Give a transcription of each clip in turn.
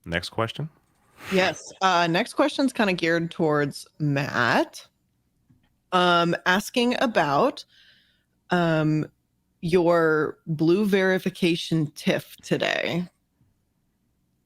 Next question. Yes. Next question's kind of geared towards Matt. Asking about your blue verification tiff today.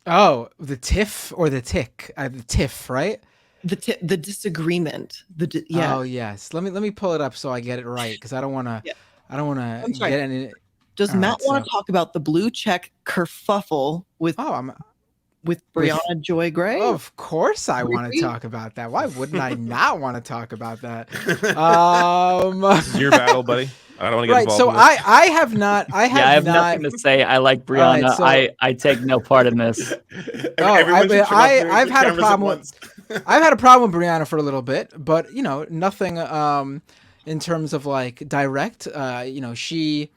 Oh, the tiff or the tick? The tiff, right? The disagreement. Yeah. Oh yes. Let me pull it up so I get it right, because I don't want to. Yeah. I don't want I'm to sorry. get any. Does All Matt right, want to talk about the blue check kerfuffle with Brianna Joy Gray? Of course I want to talk about that. Why wouldn't I not want to talk about that? This is your battle, buddy. I don't want to get involved. So in this. I have not. I have nothing to say. I like Brianna. Right, so, I take no part in this. I've had a problem. I've had a problem with Brianna for a little bit, but nothing in terms of like direct. She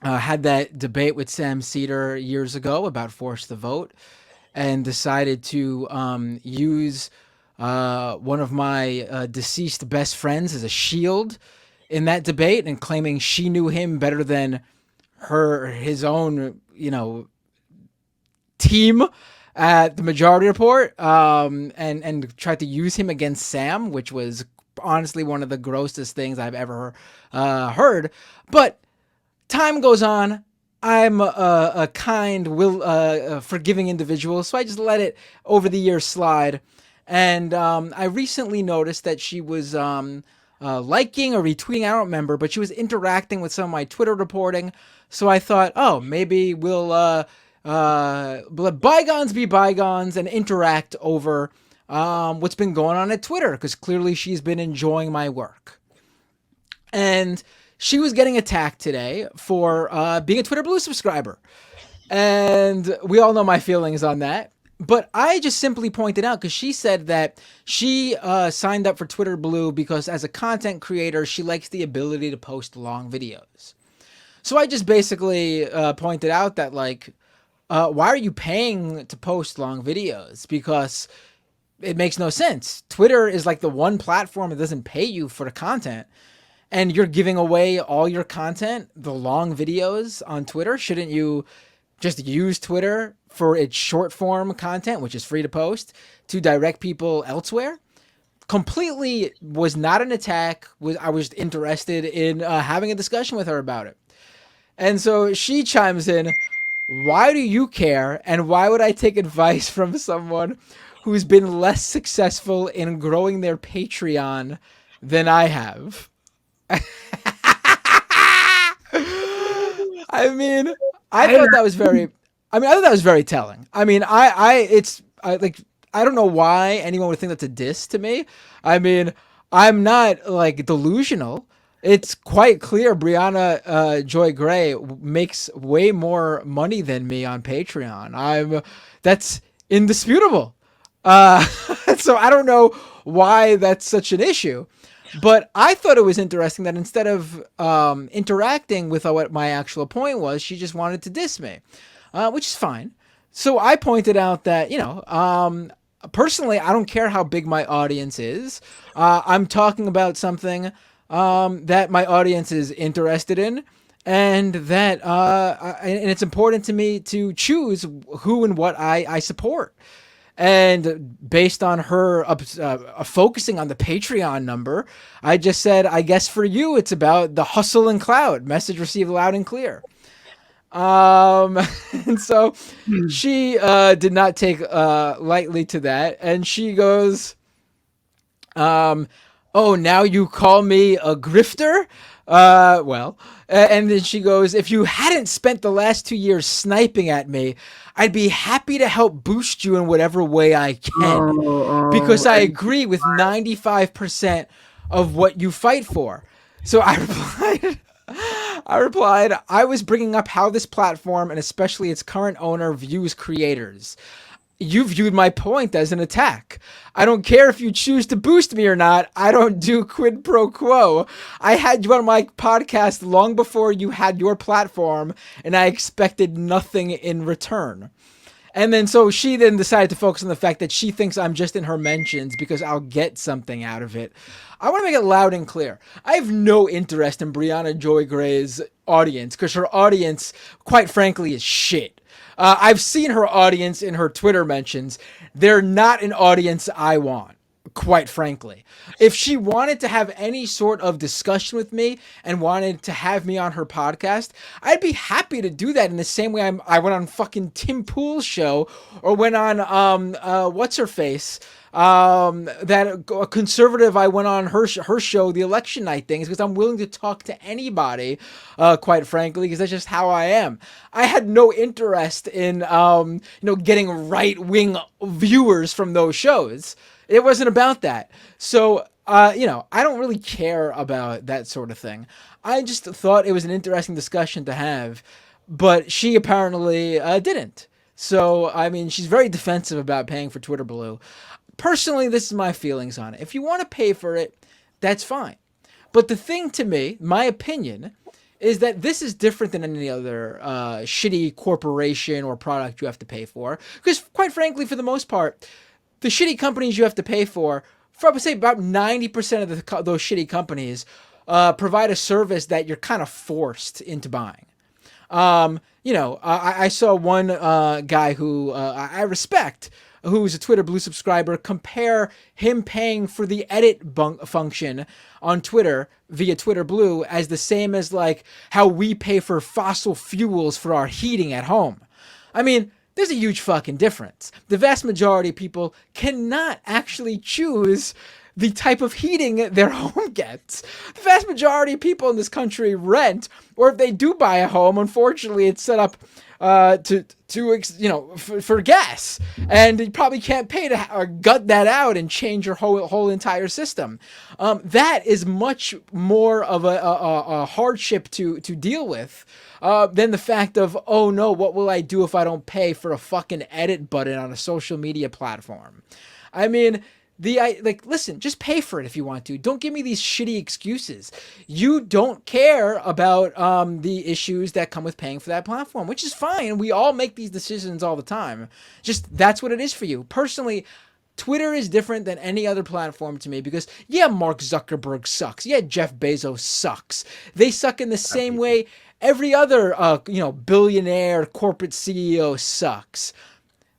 had that debate with Sam Cedar years ago about force the vote, and decided to use one of my deceased best friends as a shield in that debate, and claiming she knew him better than his own team at the Majority Report, and tried to use him against Sam, which was honestly one of the grossest things I've ever heard. But time goes on. I'm a kind, forgiving individual, so I just let it over the years slide. And I recently noticed that she was liking or retweeting, I don't remember, but she was interacting with some of my Twitter reporting. So I thought, oh, maybe we'll let bygones be bygones and interact over what's been going on at Twitter, because clearly she's been enjoying my work. And she was getting attacked today for being a Twitter Blue subscriber. And we all know my feelings on that. But I just simply pointed out, because she said that she signed up for Twitter Blue because as a content creator, she likes the ability to post long videos. So I just basically pointed out that, like, why are you paying to post long videos? Because it makes no sense. Twitter is like the one platform that doesn't pay you for the content. And you're giving away all your content, the long videos on Twitter. Shouldn't you just use Twitter for its short form content, which is free to post, to direct people elsewhere? Completely was not an attack. I was interested in having a discussion with her about it. And so she chimes in, why do you care? And why would I take advice from someone who's been less successful in growing their Patreon than I have? I thought that was very telling. I don't know why anyone would think that's a diss to me. I mean, I'm not like delusional. It's quite clear Brianna Joy Gray makes way more money than me on Patreon. That's indisputable. So I don't know why that's such an issue. But I thought it was interesting that instead of interacting with what my actual point was, she just wanted to diss me, which is fine. So I pointed out that, personally, I don't care how big my audience is. I'm talking about something that my audience is interested in, and that and it's important to me to choose who and what I support. And based on her focusing on the Patreon number, I just said, I guess for you, it's about the hustle and clout. Message received loud and clear. And so she did not take lightly to that. And she goes, oh, now you call me a grifter? And then she goes, if you hadn't spent the last 2 years sniping at me, I'd be happy to help boost you in whatever way I can, because I agree with 95% of what you fight for. So I replied, I was bringing up how this platform, and especially its current owner, views creators. You viewed my point as an attack. I don't care if you choose to boost me or not. I don't do quid pro quo. I had you on my podcast long before you had your platform, and I expected nothing in return. And then so she then decided to focus on the fact that she thinks I'm just in her mentions because I'll get something out of it. I want to make it loud and clear. I have no interest in Brianna Joy Gray's audience, because her audience, quite frankly, is shit. I've seen her audience in her Twitter mentions. They're not an audience I want, quite frankly. If she wanted to have any sort of discussion with me and wanted to have me on her podcast, I'd be happy to do that in the same way I went on fucking Tim Pool's show or went on what's her face, that a conservative, I went on her show, the election night things, because I'm willing to talk to anybody, quite frankly, because that's just how I am. I had no interest in getting right-wing viewers from those shows. It wasn't about that. So, I don't really care about that sort of thing. I just thought it was an interesting discussion to have, but she apparently didn't. So, I mean, she's very defensive about paying for Twitter Blue. Personally, this is my feelings on it. If you want to pay for it, that's fine. But the thing to me, my opinion, is that this is different than any other shitty corporation or product you have to pay for. Because quite frankly, for the most part, the shitty companies you have to pay for I would say about 90% of those shitty companies provide a service that you're kind of forced into buying. I saw one guy who I respect, who's a Twitter Blue subscriber, compare him paying for the edit function on Twitter via Twitter Blue as the same as like how we pay for fossil fuels for our heating at home. I mean, there's a huge fucking difference. The vast majority of people cannot actually choose the type of heating their home gets. The vast majority of people in this country rent, or if they do buy a home, unfortunately, it's set up for gas, and you probably can't pay to gut that out and change your whole entire system. That is much more of a hardship to deal with than the fact of, oh no, what will I do if I don't pay for a fucking edit button on a social media platform? I mean, listen, just pay for it if you want to. Don't give me these shitty excuses. You don't care about the issues that come with paying for that platform, which is fine. We all make these decisions all the time. Just that's what it is for you. Personally, Twitter is different than any other platform to me because, yeah, Mark Zuckerberg sucks. Yeah, Jeff Bezos sucks. They suck in the same way every other billionaire corporate CEO sucks.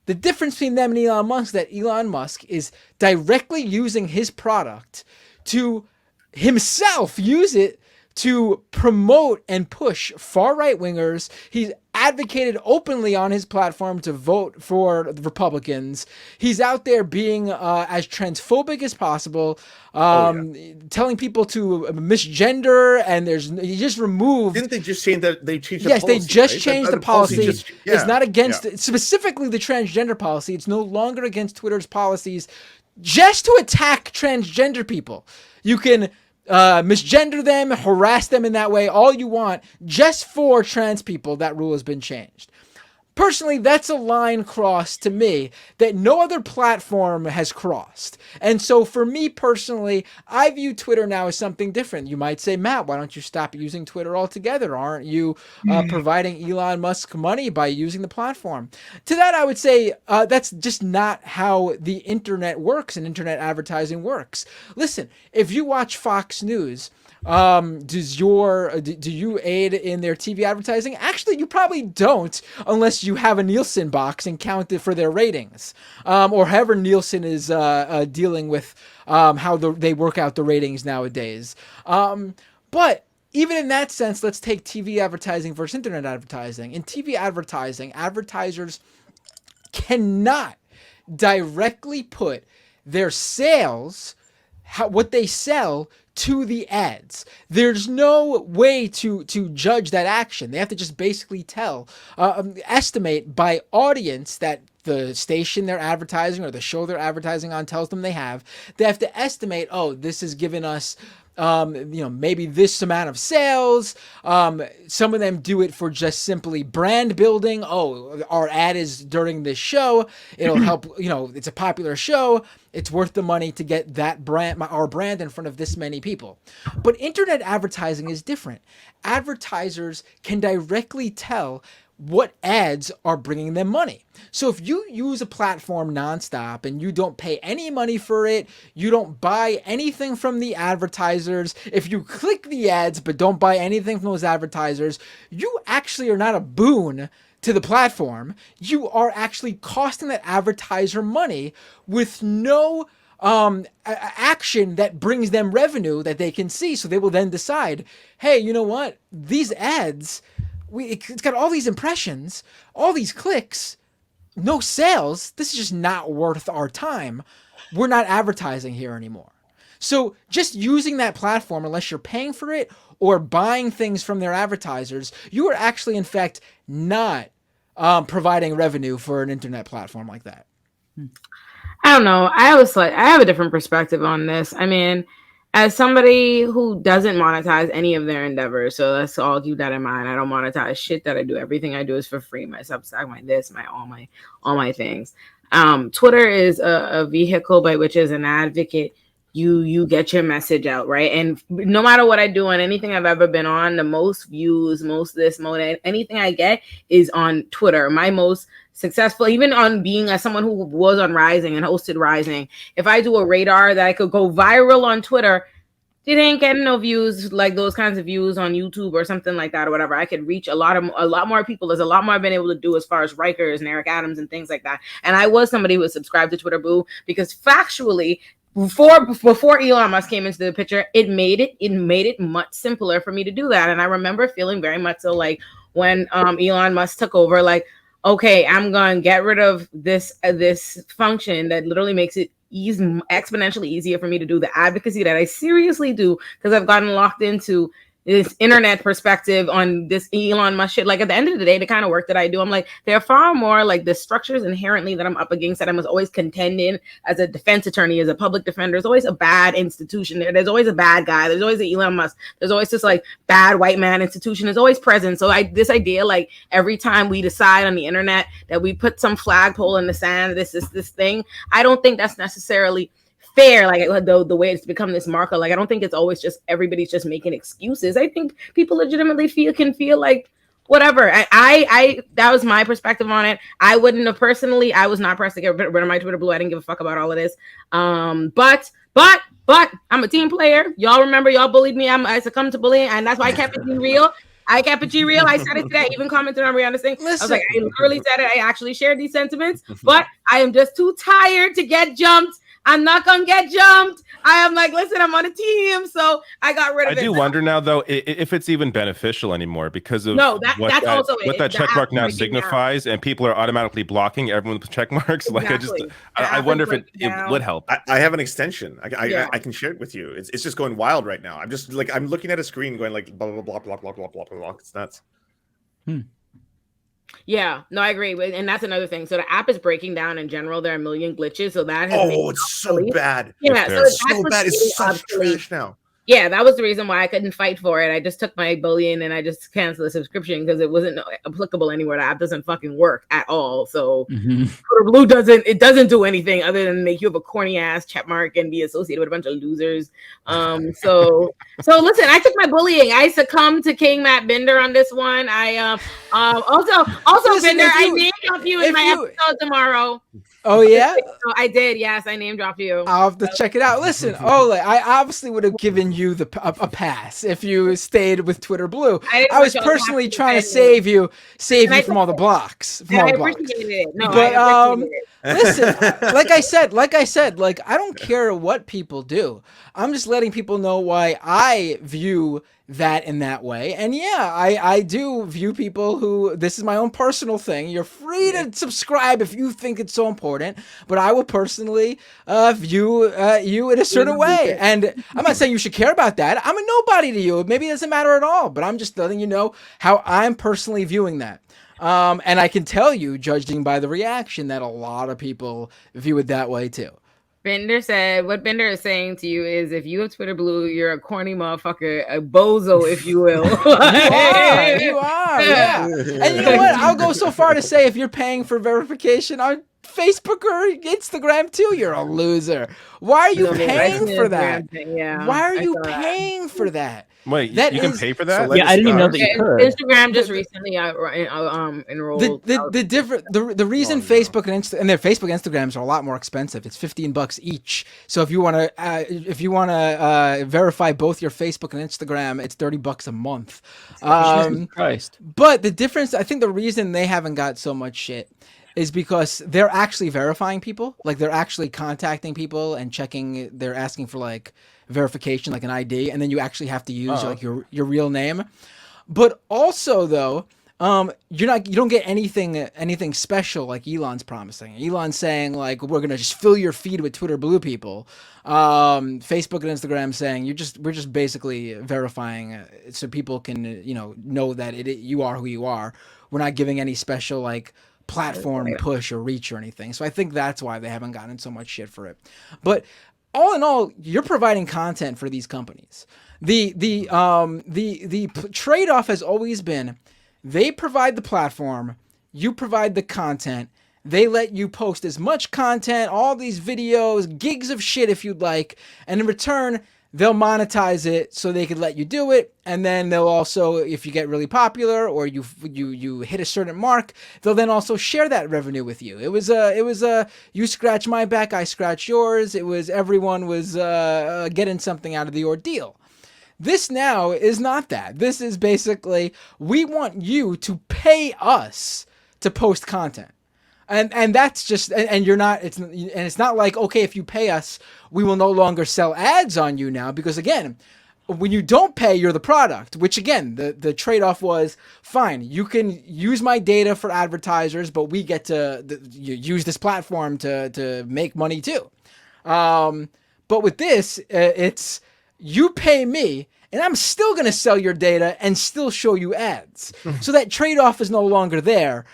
The difference between them and Elon Musk is that Elon Musk is directly using his product to himself use it to promote and push far-right wingers. He's advocated openly on his platform to vote for the Republicans. He's out there being as transphobic as possible, telling people to misgender, and he just removed. Didn't they just change that? They changed. Yes, the policy, they just right? changed the policy. It's not against specifically the transgender policy. It's no longer against Twitter's policies, just to attack transgender people. You can misgender them, harass them in that way, all you want, just for trans people. That rule has been changed. Personally, that's a line crossed to me that no other platform has crossed. And so for me personally, I view Twitter now as something different. You might say, Matt, why don't you stop using Twitter altogether? Aren't you providing Elon Musk money by using the platform? To that, I would say that's just not how the internet works and internet advertising works. Listen, if you watch Fox News, do you aid in their TV advertising? Actually, you probably don't, unless you have a Nielsen box and count it for their ratings, or however Nielsen is dealing with how they work out the ratings nowadays. But even in that sense, let's take TV advertising versus internet advertising. In TV advertising, advertisers cannot directly put their sales, what they sell, to the ads. There's no way to judge that action. They have to just basically estimate by audience that the station they're advertising or the show they're advertising on tells them they have. They have to estimate, this is giving us maybe this amount of sales. Some of them do it for just simply brand building. Our ad is during this show. It'll help, it's a popular show. It's worth the money to get that our brand in front of this many people. But internet advertising is different. Advertisers can directly tell what ads are bringing them money. So if you use a platform nonstop and you don't pay any money for it, you don't buy anything from the advertisers, if you click the ads but don't buy anything from those advertisers, you actually are not a boon to the platform. You are actually costing that advertiser money with no action that brings them revenue that they can see. So they will then decide, hey, you know what? These ads, it's got all these impressions, all these clicks, no sales. This is just not worth our time. We're not advertising here anymore. So just using that platform, unless you're paying for it or buying things from their advertisers, you are actually, in fact, not providing revenue for an internet platform like that. I don't know. I have a different perspective on this. I mean, as somebody who doesn't monetize any of their endeavors, so let's all keep that in mind. I don't monetize shit that I do. Everything I do is for free. My Substack, my this, all my things. Twitter is a vehicle by which, as an advocate, you get your message out, right? And no matter what I do on anything I've ever been on, the most views, anything I get is on Twitter. My most successful, even on being as someone who was on Rising and hosted Rising, if I do a radar that I could go viral on Twitter, it ain't getting no views like those kinds of views on YouTube or something like that or whatever. I could reach a lot more people. There's a lot more I've been able to do as far as Rikers and Eric Adams and things like that. And I was somebody who was subscribed to Twitter Blue because factually, before Elon Musk came into the picture, it made it much simpler for me to do that. And I remember feeling very much so like when Elon Musk took over, like, okay, I'm going to get rid of this function that literally makes it exponentially easier for me to do the advocacy that I seriously do, because I've gotten locked into this internet perspective on this Elon Musk shit. Like, at the end of the day, the kind of work that I do, I'm like, there are far more like the structures inherently that I'm up against that I must always contend in as a defense attorney, as a public defender. There's always a bad institution there. There's always a bad guy. There's always an Elon Musk. There's always this like bad white man institution is always present. So this idea, like every time we decide on the internet that we put some flagpole in the sand, this thing, I don't think that's necessarily fair, like the way it's become this marker. Like, I don't think it's always just everybody's just making excuses. I think people legitimately can feel like whatever. I that was my perspective on it. I wouldn't have personally. I was not pressed to get rid of my Twitter Blue. I didn't give a fuck about all of this. But I'm a team player. Y'all remember, y'all bullied me. I succumbed to bullying, and that's why I kept it real. I kept it real. I said it today. I even commented on Brianna's thing. I was like, I literally said it. I actually shared these sentiments, but I am just too tired to get jumped. I'm not gonna get jumped. I am like, listen, I'm on a team, so I got rid of it. I do wonder now, though, if it's even beneficial anymore because of what that check mark now signifies, and people are automatically blocking everyone with check marks. Like, exactly. I wonder if it would help. I have an extension. I can share it with you. It's just going wild right now. I'm just like, I'm looking at a screen going like blah blah blah blah blah blah blah blah. It's nuts. Yeah, no, I agree. And that's another thing. So the app is breaking down in general. There are a million glitches. So that has it's so bad. Yeah, it's so bad. It's such trash now. Yeah, that was the reason why I couldn't fight for it. I just took my bullying and I just canceled the subscription because it wasn't applicable anywhere. The app doesn't fucking work at all. So Twitter Blue doesn't do anything other than make you have a corny ass check mark and be associated with a bunch of losers. So listen, I took my bullying. I succumbed to King Matt Binder on this one. I also listen, Binder, I name drop you in my episode tomorrow. Oh yeah, I did. Yes, I name dropped you. I'll have to check it out. Listen, Ole, I obviously would have given you a pass if you stayed with Twitter Blue. I was personally trying to save you from all the blocks. I appreciate it. No, but listen, like I said, like I don't care what people do. I'm just letting people know why I view that in that way. And yeah, I do view people who, this is my own personal thing. You're free to subscribe if you think it's so important, but I will personally view you in a certain way. And I'm not saying you should care about that. I'm a nobody to you. Maybe it doesn't matter at all, but I'm just letting you know how I'm personally viewing that. And I can tell you, judging by the reaction, that a lot of people view it that way too. Bender said, what Bender is saying to you is, if you have Twitter Blue, you're a corny motherfucker, a bozo, if you will. You are, yeah. And you know what? I'll go so far to say, if you're paying for verification on Facebook or Instagram too. You're a loser. Why are you paying for that? Yeah, Why are you paying for that? Wait, That you can is- pay for that? Yeah, I didn't even know that you could. Instagram just recently enrolled. The reason Facebook and their Facebook Instagrams are a lot more expensive. It's $15 each. So if you want to verify both your Facebook and Instagram, it's $30 a month. Jesus Christ. But the difference, I think, the reason they haven't got so much shit is because they're actually verifying people. Like they're actually contacting people and checking. They're asking for like verification, like an ID, and then you actually have to use like your real name. But also though, you don't get anything special like Elon's promising. Elon's saying like we're gonna just fill your feed with Twitter blue people. Facebook and Instagram saying we're just basically verifying so people can know that you are who you are. We're not giving any special like platform push or reach or anything. So I think that's why they haven't gotten so much shit for it. But all in all, you're providing content for these companies. The trade-off has always been they provide the platform, you provide the content, they let you post as much content, all these videos, gigs of shit if you'd like, and in return, they'll monetize it so they could let you do it, and then they'll also, if you get really popular or you hit a certain mark, they'll then also share that revenue with you. It was you scratch my back, I scratch yours. It was everyone was getting something out of the ordeal. This now is not that. This is basically we want you to pay us to post content. And that's just and you're not it's not like okay, if you pay us we will no longer sell ads on you now, because again, when you don't pay, you're the product, which again the trade-off was fine, you can use my data for advertisers, but we get to use this platform to make money too. But with this it's you pay me and I'm still going to sell your data and still show you ads. So that trade-off is no longer there.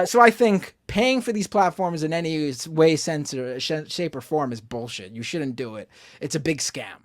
So I think paying for these platforms in any way, sense, or shape, or form is bullshit. You shouldn't do it. It's a big scam.